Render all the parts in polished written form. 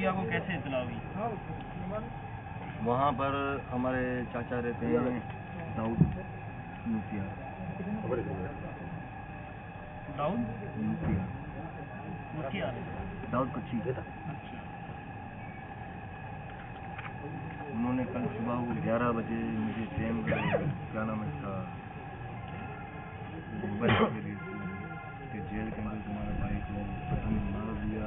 Media को कैसे इत्तला हुई? वहाँ पर हमारे चाचा रहते हैं दाऊद मुखिया। दाऊद मुखिया दाऊद कच्ची। उन्होंने कल सुबह को 11 बजे मुझे टाइम क्या नाम है इसका मोबाइल के जेल के अंदर तुम्हारे भाई को पसंद मार दिया,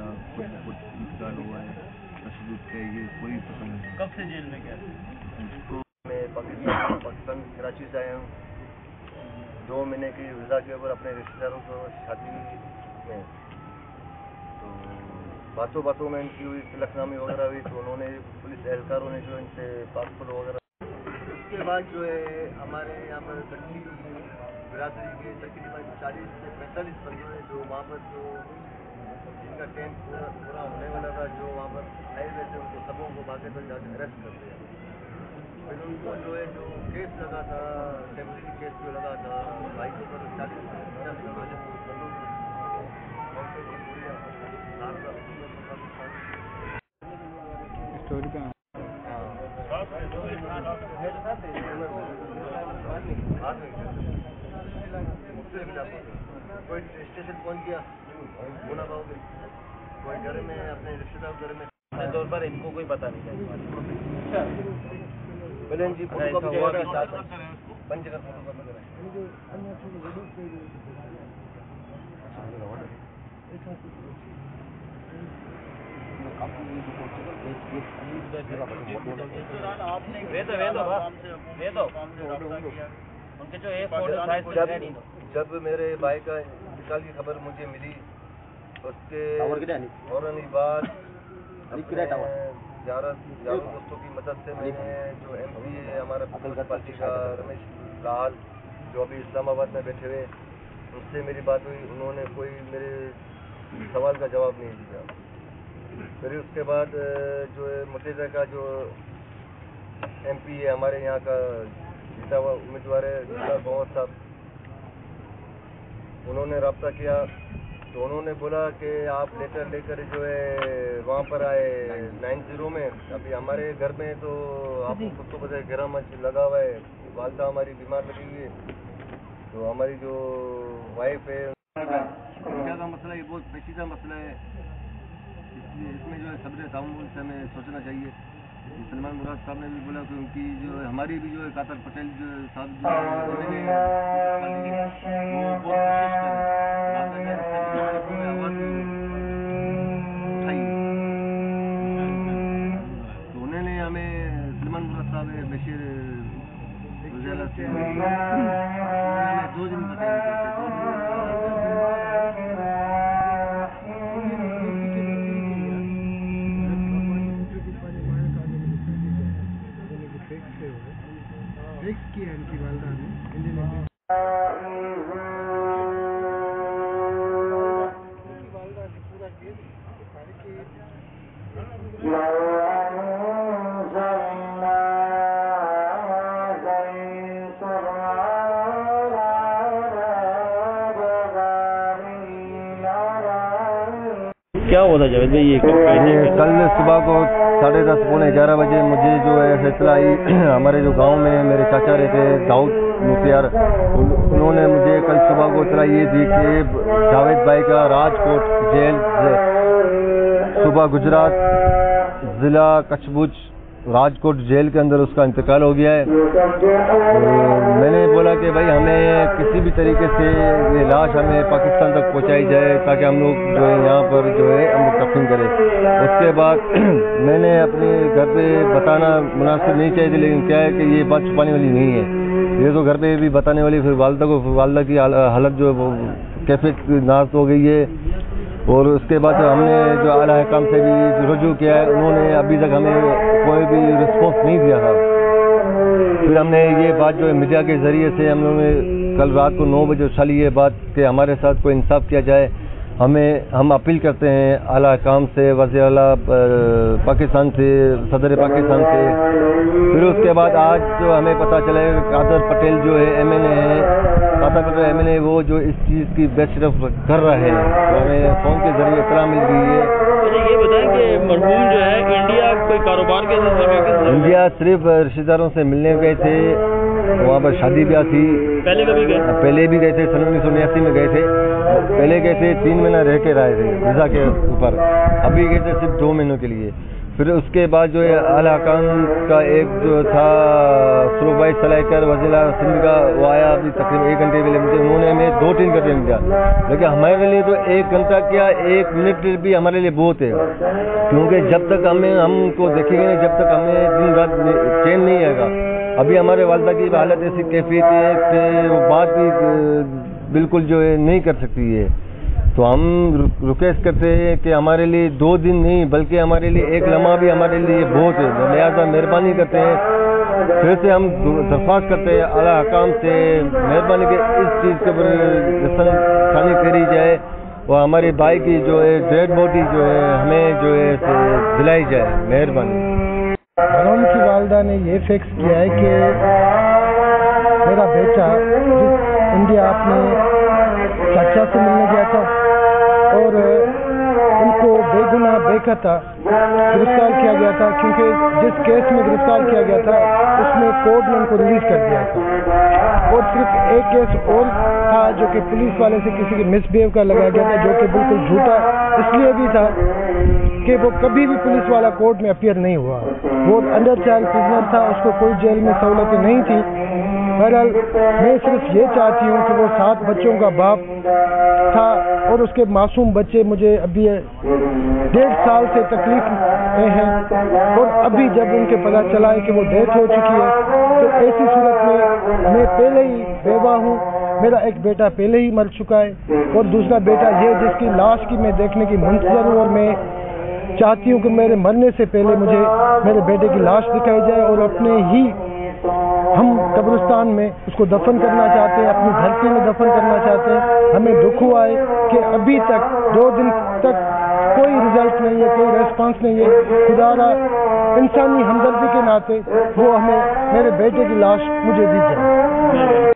कुछ इंतकाल हुआ है, तशद्दुद के ये कोई पसंद नहीं। कब से जेल में गया? इसको मैं पाकिस्तान कराची से आया हूँ 2 महीने की वीज़ा के ऊपर अपने रिश्तेदारों को शादी में, तो बातों में इनकी हुई तिलकनामी वगैरह हुई, तो उन्होंने पुलिस एहलकारों ने जो इनसे पासपोर्ट वगैरह, उसके बाद जो है हमारे यहाँ पर कच्ची बिरादरी के तकरीबन 40 से 45 बंदे हैं जो वहाँ पर जो जिनका टेंट पूरा होने वाला था, जो वहाँ पर आए हुए थे, उनको सबों को बाकायदा जाकर अरेस्ट कर दिया। फिर उनको जो है जो केस लगा था, टेम्परेरी केस जो लगा था भाई के ऊपर 40 से 50 बंदों स्टोरी का कोई स्टेशन पहुंच गया होना पाओगे, कोई घर में अपने रिश्तेदार घर में तौर पर इनको कोई पता नहीं है। जी पंचगढ़ उनके जो जब मेरे भाई का इंतकाल की खबर मुझे मिली, उसके फौरन ही बाद यारों दोस्तों की मदद से मैंने जो MP है हमारा पार्टी का रमेश लाल, जो अभी इस्लामाबाद में बैठे हुए, उनसे मेरी बात हुई, उन्होंने कोई मेरे सवाल का जवाब नहीं दिया। फिर उसके बाद जो है मुर्तज़ा का जो MP है हमारे यहाँ का जीता हुआ उम्मीदवार है गौर साहब, उन्होंने रब्ता किया, तो उन्होंने बोला कि आप लेटर लेकर जो है वहाँ पर आए 90 में। अभी हमारे घर में तो आपको खुद को पता है गिरा मच लगा हुआ है, वालदा हमारी बीमार लगी हुई है, तो हमारी जो वाइफ है शिक्षा का मसला, ये बहुत पेचीदा मसला है, इसलिए इसमें जो है सब्र तामुल से हमें सोचना चाहिए। सलमान मुराद साहब ने भी बोला कि उनकी जो है हमारी भी जो है कातर पटेल जो साहब जो वो बहुत कोशिश करें, आवाज़ उठाई, तो उन्होंने हमें सलमान मुराद साहब बशीर गुजरात से 2 दिन बताया। क्या हुआ था जावेद भाई? ये कल सुबह को 10:30 पौने 11 बजे मुझे जो है फैसला आई, हमारे जो गांव में मेरे चाचा रहते हैं दाऊद मुखिया, उन्होंने मुझे कल सुबह को इत्तला ये दी कि जावेद भाई का राजकोट जेल सुबह गुजरात ज़िला कच्छबुज राजकोट जेल के अंदर उसका इंतकाल हो गया है। मैंने बोला कि भाई हमें किसी भी तरीके से ये लाश हमें पाकिस्तान तक पहुंचाई जाए ताकि हम लोग जो है यहाँ पर जो है हम लोग दफन करें। उसके बाद मैंने अपने घर पे बताना मुनासिब नहीं चाहिए थी, लेकिन क्या है कि ये बात छुपाने वाली नहीं है, ये तो घर पे भी बताने वाली। फिर वालदा की हालत जो है वो कैफियत नाज़ हो गई है, और उसके बाद हमने जो आला हकाम से भी रुजू किया है, उन्होंने अभी तक हमें कोई भी रिस्पॉन्स नहीं दिया था। फिर हमने ये बात जो है मीडिया के ज़रिए से हम लोगों ने कल रात को 9 बजे उछाली ये बात कि हमारे साथ कोई इंसाफ किया जाए। हम अपील करते हैं आला हकाम से, वज़ीर आला पाकिस्तान से, सदर पाकिस्तान से। फिर उसके बाद आज जो हमें पता चला है कादर पटेल जो है MNA है, कादर पटेल MNA वो जो इस चीज़ की बेशरफ कर रहे हैं, तो हमें फ़ोन के ज़रिए इत्तला मिल गई है। اچھا یہ بتائیں کہ مرحوم جو ہے انڈیا کوئی کاروبار کے سلسلے میں کس انڈیا صرف رشتے داروں سے ملنے گئے تھے, وہاں پر شادی بیاہ تھی. پہلے کبھی گئے؟ پہلے بھی گئے تھے, سن 1989 میں گئے تھے. پہلے گئے تھے 3 مہینہ رہ کے آئے تھے ویزا کے اوپر. ابھی گئے تھے صرف 2 مہینوں کے لیے. پھر اس کے بعد جو ہے اعلی حکام کا ایک جو تھا سروپ بھائی سلائکر وزیر سندھ کا, وہ آیا ابھی تقریباً 1 گھنٹے کے لیے. مجھے انہوں نے ہمیں 2-3 گھنٹے دیا, لیکن ہمارے لیے تو 1 گھنٹہ کیا 1 منٹ بھی ہمارے لیے بہت ہے. کیونکہ جب تک ہم کو دیکھیں گے, جب تک ہمیں دن رات چین نہیں آئے گا. ابھی ہمارے والدہ کی حالت ایسی کیفیت ہے کہ وہ بات بھی بالکل جو ہے نہیں کر سکتی ہے. تو ہم ریکویسٹ کرتے ہیں کہ ہمارے لیے 2 دن نہیں بلکہ ہمارے لیے 1 لمحہ بھی ہمارے لیے بہت ہے. لہٰذا مہربانی کرتے ہیں, پھر سے ہم درخواست کرتے ہیں اعلیٰ حکام سے مہربانی کہ اس چیز کے اوپر رسم ثانی کری جائے اور ہمارے بھائی کی جو ہے ڈیڈ باڈی جو ہے ہمیں جو ہے دلائی جائے. مہربانی. مرحوم کی والدہ نے یہ فکس کیا ہے کہ میرا بیٹا انڈیا اپنے چاچا سے ملنے گیا تھا اور ان کو بے گناہ بے خطا گرفتار کیا گیا تھا, کیونکہ جس کیس میں گرفتار کیا گیا تھا اس میں کورٹ نے ان کو ریلیز کر دیا تھا. اور صرف ایک کیس اور تھا جو کہ پولیس والے سے کسی کے مس بیہیو کا لگایا گیا تھا, جو کہ بالکل جھوٹا اس لیے بھی تھا کہ وہ کبھی بھی پولیس والا کورٹ میں اپیئر نہیں ہوا. وہ انڈر چائلڈ پرزنر تھا, اس کو کوئی جیل میں سہولتیں نہیں تھی. بہرحال میں صرف یہ چاہتی ہوں کہ وہ 7 بچوں کا باپ تھا اور اس کے معصوم بچے مجھے ابھی 1.5 سال سے تکلیف میں ہیں, اور ابھی جب ان کے پتہ چلا ہے کہ وہ ڈیتھ ہو چکی ہے تو ایسی صورت میں پہلے ہی بیوہ ہوں. میرا ایک بیٹا پہلے ہی مر چکا ہے اور دوسرا بیٹا یہ جس کی لاش کی میں دیکھنے کی منتظر ہوں, اور میں چاہتی ہوں کہ میرے مرنے سے پہلے مجھے میرے بیٹے کی لاش دکھائی جائے اور اپنے ہی ہم قبرستان میں اس کو دفن کرنا چاہتے ہیں, اپنی دھرتی میں دفن کرنا چاہتے ہیں. ہمیں دکھ ہوا ہے کہ ابھی تک 2 دن تک کوئی رزلٹ نہیں ہے, کوئی ریسپانس نہیں ہے. خدا را انسانی ہمدردی کے ناطے وہ ہمیں میرے بیٹے کی لاش مجھے دی جائے.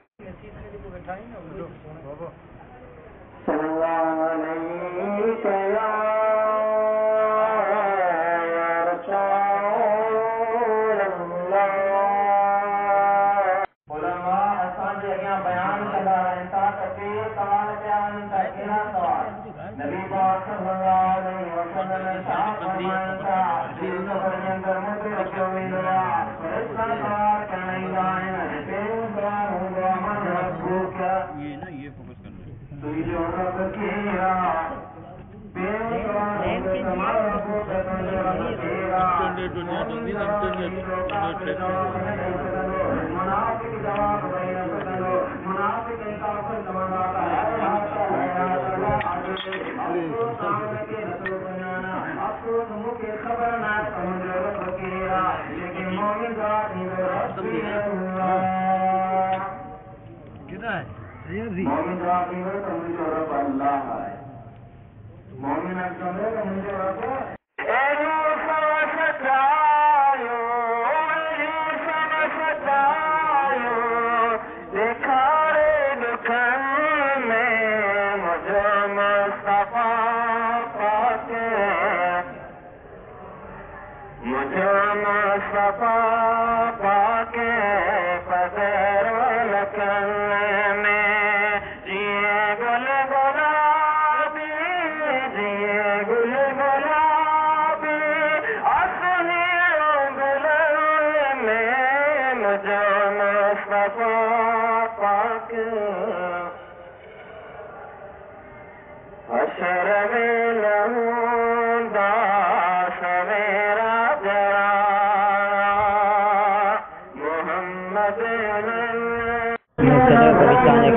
صدر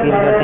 پاکستان